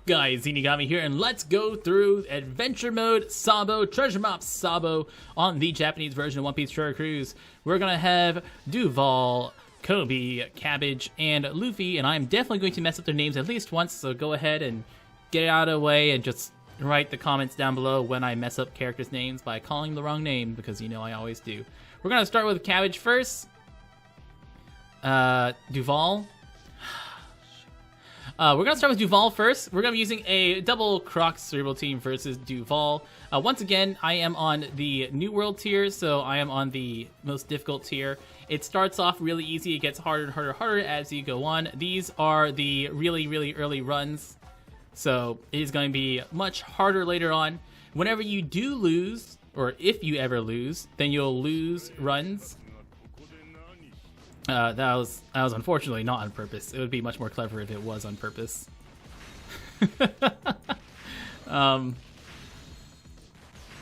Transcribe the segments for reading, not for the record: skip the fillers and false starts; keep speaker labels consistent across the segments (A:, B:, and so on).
A: up, guys? Zeenigami here, and let's go through Adventure Mode Sabo, Treasure Map Sabo on the Japanese version of One Piece Treasure Cruise. We're gonna have Duval, Coby, Cavendish, and Luffy, and I'm definitely going to mess up their names at least once, so go ahead and get it out of the way and just write the comments down below when I mess up characters' names by calling the wrong name, because you know I always do. We're gonna start with Cavendish first. Duval. We're going to start with Duval first. We're going to be using a double Croc Cerebral team versus Duval. Once again, I am on the New World tier, so I am on the most difficult tier. It starts off really easy. It gets harder and harder and harder as you go on. These are the really, really early runs, so it is going to be much harder later on. Whenever you do lose, or if you ever lose, then you'll lose runs. That was unfortunately not on purpose. It would be much more clever if it was on purpose.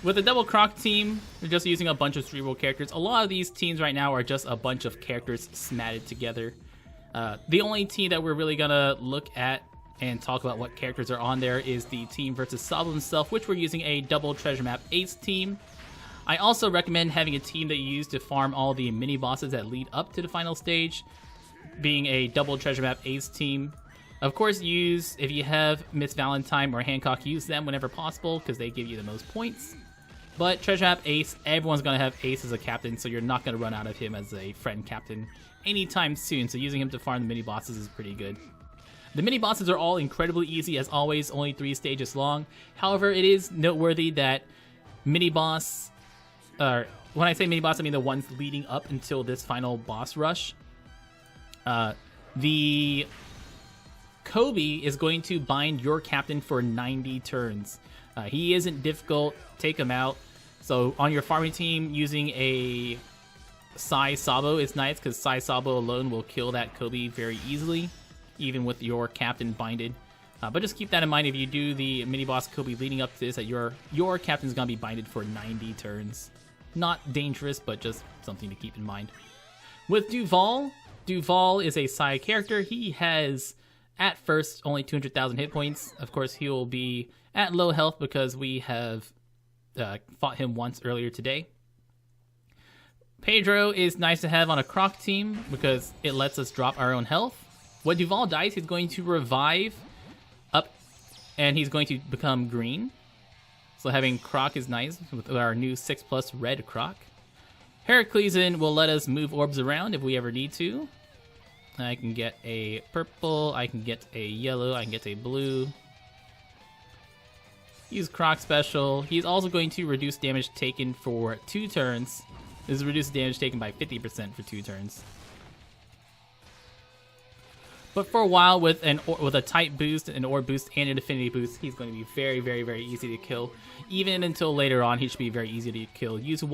A: With the double Croc team, we're just using a bunch of cerebral characters. A lot of these teams right now are just a bunch of characters smatted together. The only team that we're really gonna look at and talk about what characters are on there is the team versus Sabo himself, which we're using a double treasure map ace team. I also recommend having a team that you use to farm all the mini bosses that lead up to the final stage, being a double treasure map ace team. Of course, if you have Miss Valentine or Hancock, use them whenever possible because they give you the most points. But treasure map ace, everyone's going to have ace as a captain, so you're not going to run out of him as a friend captain anytime soon, so using him to farm the mini bosses is pretty good. The mini bosses are all incredibly easy, as always, only 3 stages long. However, it is noteworthy that mini boss... when I say mini boss, I mean the ones leading up until this final boss rush. The Coby is going to bind your captain for 90 turns. He isn't difficult. Take him out. So on your farming team, using a Sabo is nice because Sabo alone will kill that Coby very easily, even with your captain binded. But just keep that in mind if you do the mini boss Coby leading up to this, that your captain's gonna be binded for 90 turns. Not dangerous, but just something to keep in mind. With Duval is a side character. He has, at first, only 200,000 hit points. Of course, he will be at low health because we have fought him once earlier today. Pedro is nice to have on a Croc team because it lets us drop our own health. When Duval dies, he's going to revive up, and he's going to become green. So having Croc is nice with our new 6+ red Croc. Heraclean will let us move orbs around if we ever need to. I can get a purple, I can get a yellow, I can get a blue. Use Croc special. He's also going to reduce damage taken for 2 turns. This is reduced damage taken by 50% for 2 turns. But for a while, with a type boost, an orb boost, and an affinity boost, he's going to be very, very, very easy to kill. Even until later on, he should be very easy to kill. Use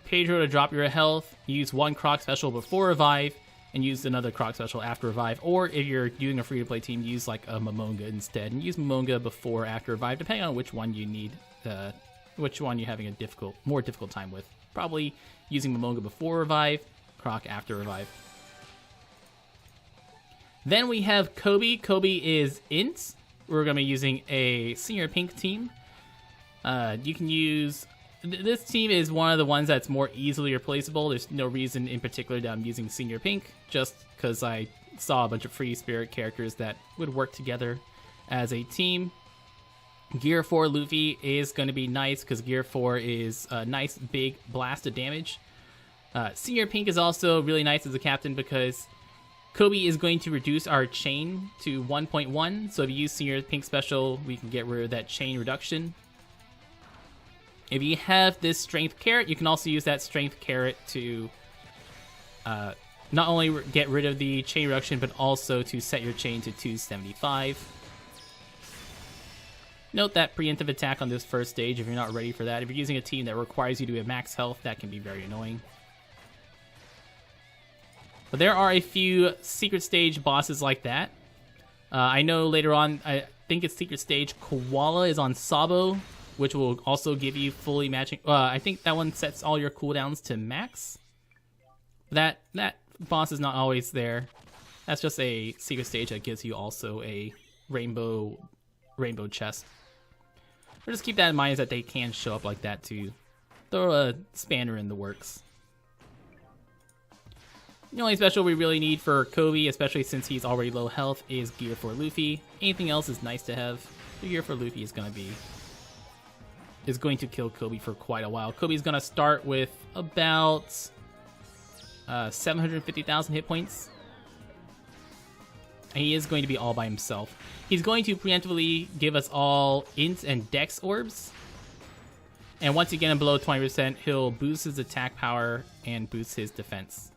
A: Pedro to drop your health, use 1 Croc special before revive, and use another Croc special after revive. Or if you're doing a free-to-play team, use like a Momonga instead, and use Momonga before or after revive, depending on which one you need, which one you're having a more difficult time with. Probably using Momonga before revive, Croc after revive. Then we have Coby. Coby is Int. We're going to be using a Senior Pink team. You can use... This team is one of the ones that's more easily replaceable. There's no reason in particular that I'm using Senior Pink, just because I saw a bunch of free spirit characters that would work together as a team. Gear 4 Luffy is going to be nice, because Gear 4 is a nice big blast of damage. Senior Pink is also really nice as a captain, because Coby is going to reduce our chain to 1.1, so if you use Senior Pink Special, we can get rid of that chain reduction. If you have this Strength Carrot, you can also use that Strength Carrot to not only get rid of the chain reduction, but also to set your chain to 275. Note that preemptive attack on this first stage if you're not ready for that. If you're using a team that requires you to have max health, that can be very annoying. But there are a few secret stage bosses like that. I know later on, I think it's secret stage Koala is on Sabo, which will also give you fully matching... I think that one sets all your cooldowns to max. That boss is not always there. That's just a secret stage that gives you also a rainbow chest. But just keep that in mind, is that they can show up like that to throw a spanner in the works. The only special we really need for Coby, especially since he's already low health, is gear for Luffy. Anything else is nice to have. The gear for Luffy is going to kill Coby for quite a while. Kobe's going to start with about 750,000 hit points. And he is going to be all by himself. He's going to preemptively give us all int and dex orbs. And once you get him below 20%, he'll boost his attack power and boost his defense.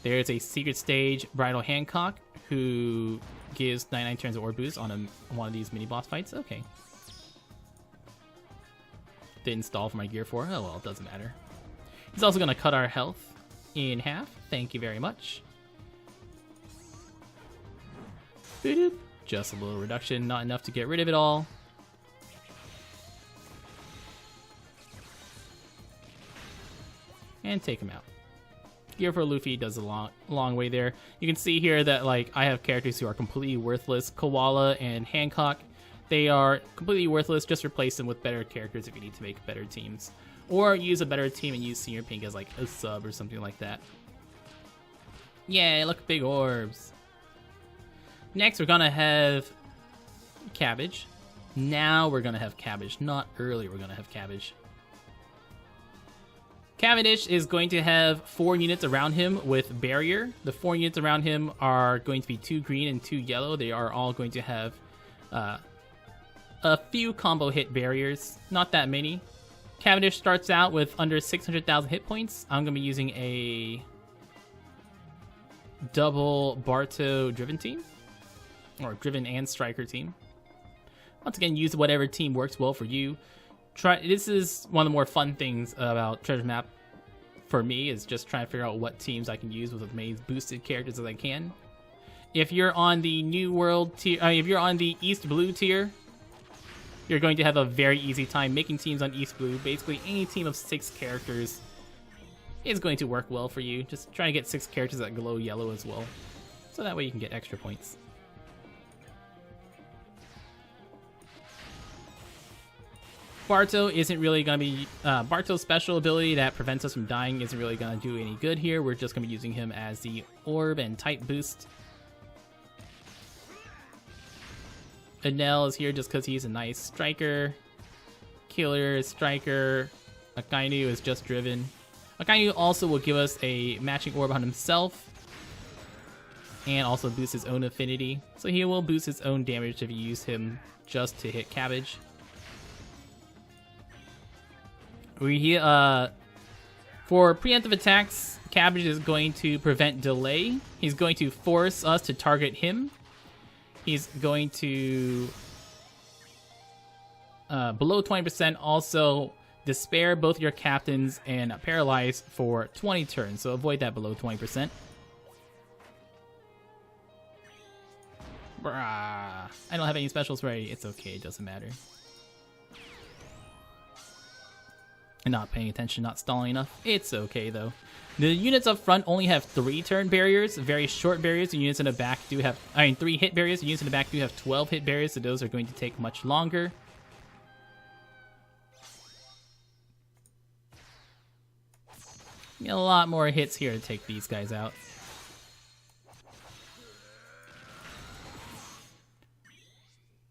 A: There's a secret stage Bridal Hancock who gives 99 turns of orb boost on one of these mini boss fights. Okay. Didn't stall for my gear 4. Oh well, it doesn't matter. He's also going to cut our health in half. Thank you very much. Boop. Just a little reduction, not enough to get rid of it all. And take him out. Gear for Luffy does a long way there. You can see here that like I have characters who are completely worthless. Koala and Hancock, they are completely worthless. Just replace them with better characters if you need to make better teams. Or use a better team and use Senior Pink as like a sub or something like that. Yeah, look, big orbs. Next, we're gonna have Cabbage. Now we're gonna have Cabbage, not earlier we're gonna have Cabbage. Cavendish is going to have 4 units around him with barrier. The 4 units around him are going to be 2 green and 2 yellow. They are all going to have a few combo hit barriers, not that many. Cavendish starts out with under 600,000 hit points. I'm going to be using a double Barto driven team, or driven and striker team. Once again, use whatever team works well for you. This is one of the more fun things about Treasure Map for me, is just trying to figure out what teams I can use with as many boosted characters as I can. If you're on the New World tier, if you're on the East Blue tier, you're going to have a very easy time making teams on East Blue. Basically, any team of 6 characters is going to work well for you. Just try to get 6 characters that glow yellow as well, so that way you can get extra points. Barto isn't really going to be... Barto's special ability that prevents us from dying isn't really going to do any good here. We're just going to be using him as the orb and type boost. Adele is here just because he's a nice striker. Killer is striker. Akainu is just driven. Akainu also will give us a matching orb on himself. And also boost his own affinity. So he will boost his own damage if you use him just to hit Cabbage. For preemptive attacks, Cabbage is going to prevent delay. He's going to force us to target him. He's going to, below 20%, also despair both your captains and paralyze for 20 turns. So avoid that below 20%. Brah. I don't have any specials ready. It's okay, it doesn't matter. And not paying attention, not stalling enough. It's okay, though. The units up front only have 3 turn barriers, very short barriers. The units in the back do have, 3 hit barriers. The units in the back do have 12 hit barriers, so those are going to take much longer. A lot more hits here to take these guys out.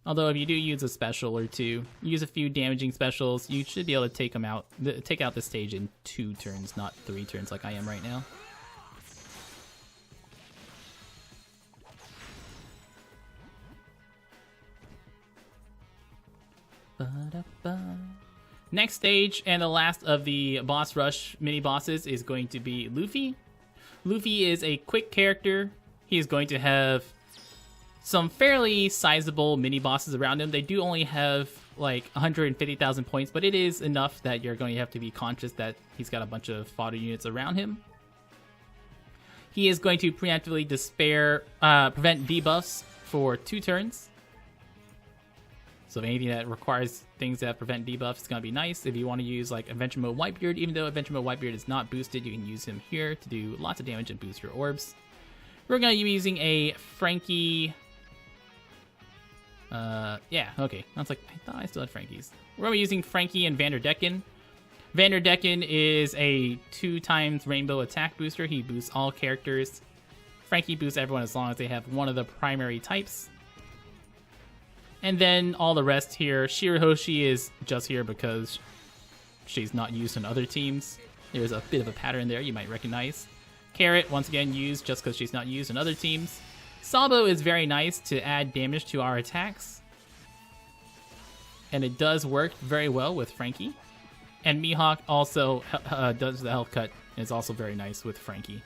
A: Although if you do use a special or 2, use a few damaging specials, you should be able to take them out, take out the stage in 2 turns, not 3 turns like I am right now. Next stage, and the last of the boss rush mini bosses, is going to be Luffy. Luffy is a quick character. He is going to have some fairly sizable mini bosses around him. They do only have like 150,000 points, but it is enough that you're going to have to be conscious that he's got a bunch of fodder units around him. He is going to preemptively prevent debuffs for 2 turns. So if anything that requires things that prevent debuffs, it's going to be nice. If you want to use like Adventure Mode Whitebeard, even though Adventure Mode Whitebeard is not boosted, you can use him here to do lots of damage and boost your orbs. We're going to be using a Frankie... yeah, okay. I was like, I thought I still had Frankies. We're going to be using Frankie and Vanderdecken. Vanderdecken is a 2x rainbow attack booster. He boosts all characters. Frankie boosts everyone as long as they have one of the primary types. And then all the rest here. Shirahoshi is just here because she's not used in other teams. There's a bit of a pattern there you might recognize. Carrot, once again, used just because she's not used in other teams. Sabo is very nice to add damage to our attacks. And it does work very well with Frankie. And Mihawk also does the health cut, and is also very nice with Frankie.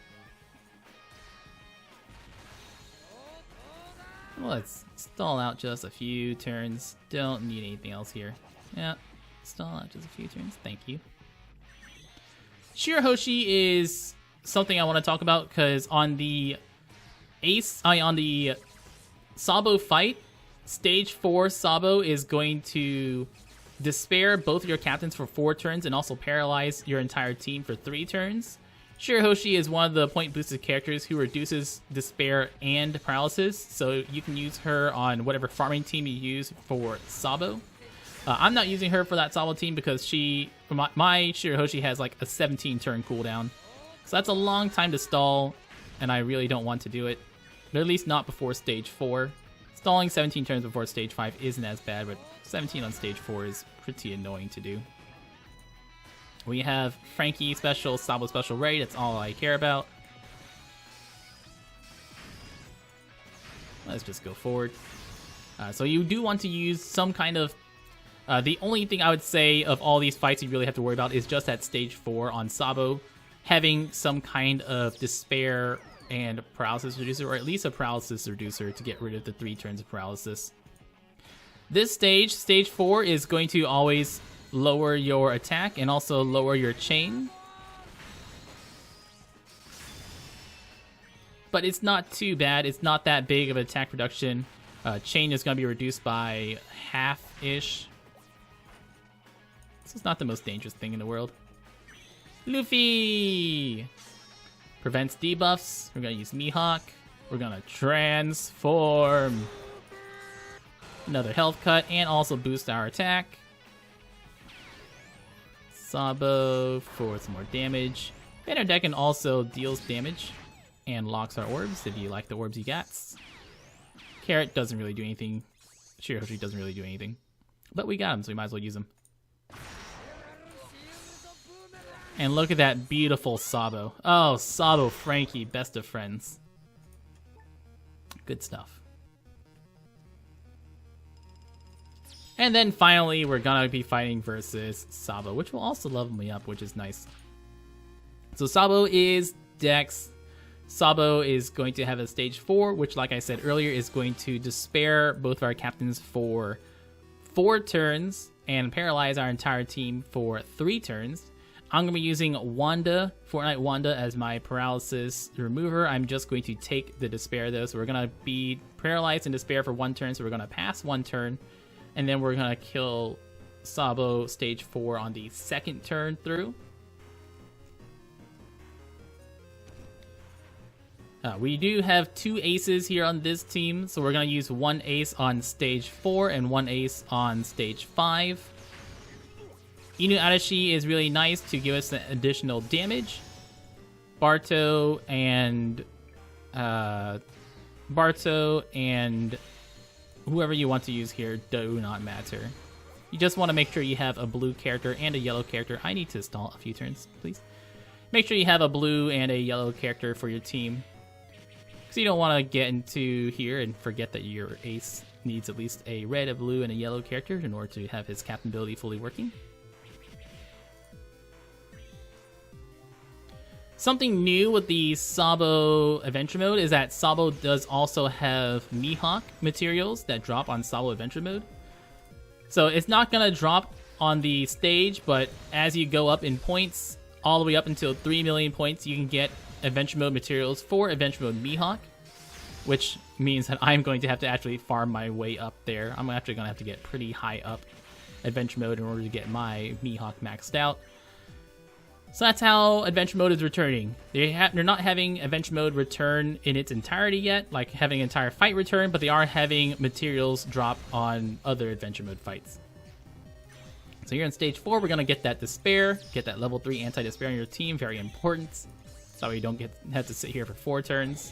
A: Let's stall out just a few turns. Don't need anything else here. Yeah, stall out just a few turns. Thank you. Shirahoshi is something I want to talk about because on the on the Sabo fight, Stage 4 Sabo is going to despair both of your captains for 4 turns and also paralyze your entire team for 3 turns. Shirahoshi is one of the point boosted characters who reduces despair and paralysis, so you can use her on whatever farming team you use for Sabo. I'm not using her for that Sabo team because my Shirahoshi has like a 17 turn cooldown. So that's a long time to stall, and I really don't want to do it. But at least not before Stage 4. Stalling 17 turns before Stage 5 isn't as bad, but 17 on Stage 4 is pretty annoying to do. We have Frankie special, Sabo special ready. That's all I care about. Let's just go forward. So you do want to use some kind of... the only thing I would say of all these fights you really have to worry about is just at Stage 4 on Sabo, having some kind of despair and paralysis reducer, or at least a paralysis reducer to get rid of the 3 turns of paralysis. This stage, Stage 4, is going to always lower your attack and also lower your chain. But it's not too bad. It's not that big of an attack reduction. Chain is going to be reduced by half-ish. This is not the most dangerous thing in the world. Luffy! Prevents debuffs. We're going to use Mihawk. We're going to transform. Another health cut and also boost our attack. Sabo for some more damage. Vanderdecken also deals damage and locks our orbs if you like the orbs he gets. Carrot doesn't really do anything. Shirahoshi doesn't really do anything. But we got him, so we might as well use him. And look at that beautiful Sabo. Oh, Sabo Frankie, best of friends. Good stuff. And then finally, we're gonna be fighting versus Sabo, which will also level me up, which is nice. So Sabo is Dex. Sabo is going to have a Stage 4, which, like I said earlier, is going to despair both of our captains for 4 turns and paralyze our entire team for 3 turns. I'm going to be using Wanda, Fortnite Wanda, as my paralysis remover. I'm just going to take the despair, though. So we're going to be paralyzed and despair for 1 turn. So we're going to pass 1 turn. And then we're going to kill Sabo Stage 4 on the 2nd turn through. We do have 2 aces here on this team. So we're going to use 1 ace on Stage 4 and 1 ace on Stage 5. Inu Adachi is really nice to give us additional damage. Barto and whoever you want to use here do not matter. You just want to make sure you have a blue character and a yellow character. I need to stall a few turns, please. Make sure you have a blue and a yellow character for your team. Because you don't want to get into here and forget that your ace needs at least a red, a blue, and a yellow character in order to have his captain ability fully working. Something new with the Sabo Adventure Mode is that Sabo does also have Mihawk materials that drop on Sabo Adventure Mode. So it's not going to drop on the stage, but as you go up in points, all the way up until 3 million points, you can get Adventure Mode materials for Adventure Mode Mihawk, which means that I'm going to have to actually farm my way up there. I'm actually going to have to get pretty high up Adventure Mode in order to get my Mihawk maxed out. So that's how Adventure Mode is returning. They're not having Adventure Mode return in its entirety yet, like having an entire fight return, but they are having materials drop on other Adventure Mode fights. So here in Stage 4, we're going to get that Despair, get that level 3 anti-Despair on your team, very important. So you don't have to sit here for 4 turns.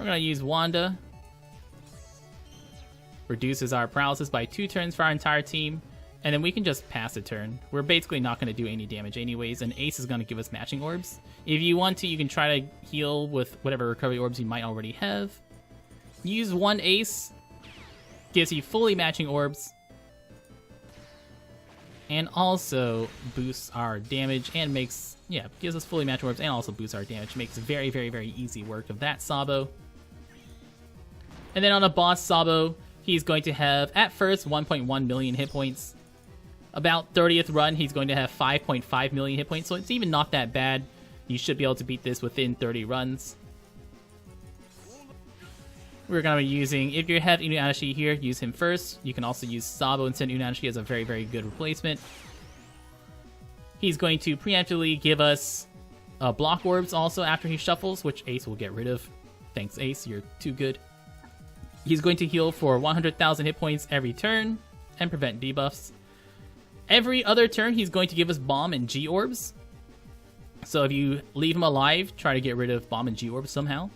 A: We're going to use Wanda. Reduces our paralysis by 2 turns for our entire team. And then we can just pass a turn. We're basically not going to do any damage anyways, and Ace is going to give us matching orbs. If you want to, you can try to heal with whatever recovery orbs you might already have. Use 1 Ace. Gives you fully matching orbs. And also boosts our damage and makes, gives us fully matching orbs and also boosts our damage. Makes very, very, very easy work of that Sabo. And then on a boss Sabo, he's going to have, at first, 1.1 million hit points. About 30th run, he's going to have 5.5 million hit points, so it's even not that bad. You should be able to beat this within 30 runs. We're going to be using, if you have Inuyasha here, use him first. You can also use Sabo instead of Inuyasha as a very, very good replacement. He's going to preemptively give us block orbs also after he shuffles, which Ace will get rid of. Thanks, Ace, you're too good. He's going to heal for 100,000 hit points every turn and prevent debuffs. Every other turn, he's going to give us Bomb and G orbs. So if you leave him alive, try to get rid of Bomb and G orbs somehow.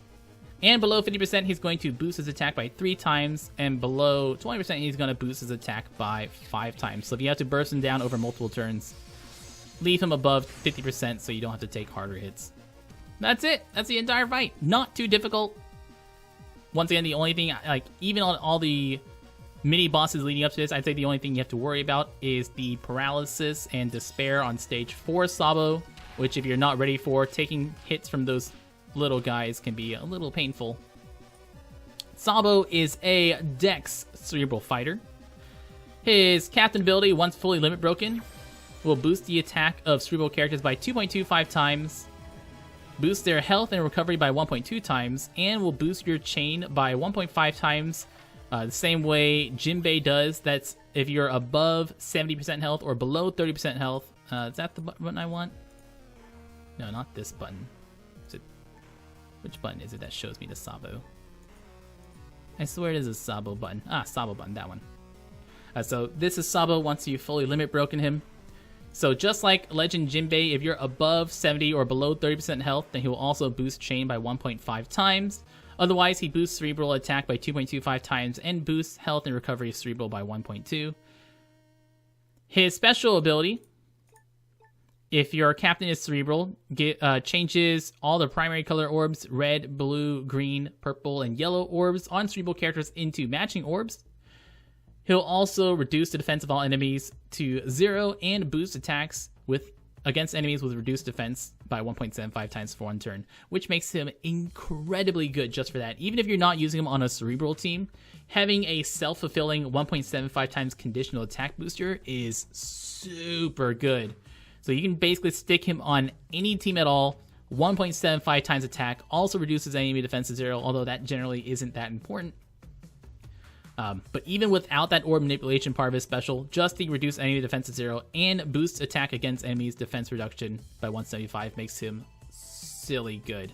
A: And below 50%, he's going to boost his attack by 3 times. And below 20%, he's going to boost his attack by 5 times. So if you have to burst him down over multiple turns, leave him above 50% so you don't have to take harder hits. That's it. That's the entire fight. Not too difficult. Once again, the only thing, like, even on all the mini bosses leading up to this, I'd say the only thing you have to worry about is the paralysis and despair on Stage 4 Sabo, which if you're not ready for, taking hits from those little guys can be a little painful. Sabo is a Dex cerebral fighter. His captain ability, once fully limit broken, will boost the attack of cerebral characters by 2.25 times, boost their health and recovery by 1.2 times, and will boost your chain by 1.5 times, the same way Jinbei does. That's if you're above 70% health or below 30% health. Is that the button I want? No, not this button. Which button is it that shows me the Sabo? I swear it is a Sabo button. Ah, Sabo button, that one. So this is Sabo once you fully limit broken him. So just like Legend Jinbei, if you're above 70 or below 30% health, then he will also boost chain by 1.5 times. Otherwise, he boosts cerebral attack by 2.25 times and boosts health and recovery of cerebral by 1.2. His special ability, if your captain is cerebral, changes all the primary color orbs, red, blue, green, purple, and yellow orbs on cerebral characters into matching orbs. He'll also reduce the defense of all enemies to 0 and boost attacks against enemies with reduced defense by 1.75 times for 1 turn, which makes him incredibly good just for that. Even if you're not using him on a cerebral team, having a self-fulfilling 1.75 times conditional attack booster is super good. So you can basically stick him on any team at all. 1.75 times attack also reduces enemy defense to 0, although that generally isn't that important. But even without that orb manipulation part of his special, just the reduce enemy defense to 0 and boost attack against enemies defense reduction by 175 makes him silly good.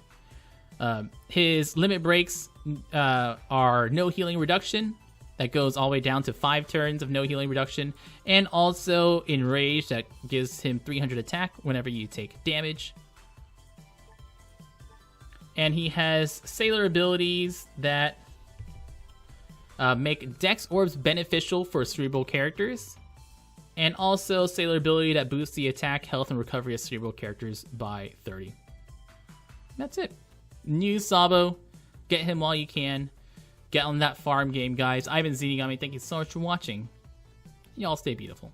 A: His limit breaks are no healing reduction. That goes all the way down to 5 turns of no healing reduction. And also Enrage, that gives him 300 attack whenever you take damage. And he has Sailor abilities that make Dex orbs beneficial for cerebral characters. And also Sailor ability that boosts the attack, health, and recovery of cerebral characters by 30. That's it. New Sabo. Get him while you can. Get on that farm game, guys. I've been Zeenigami. Thank you so much for watching. Y'all stay beautiful.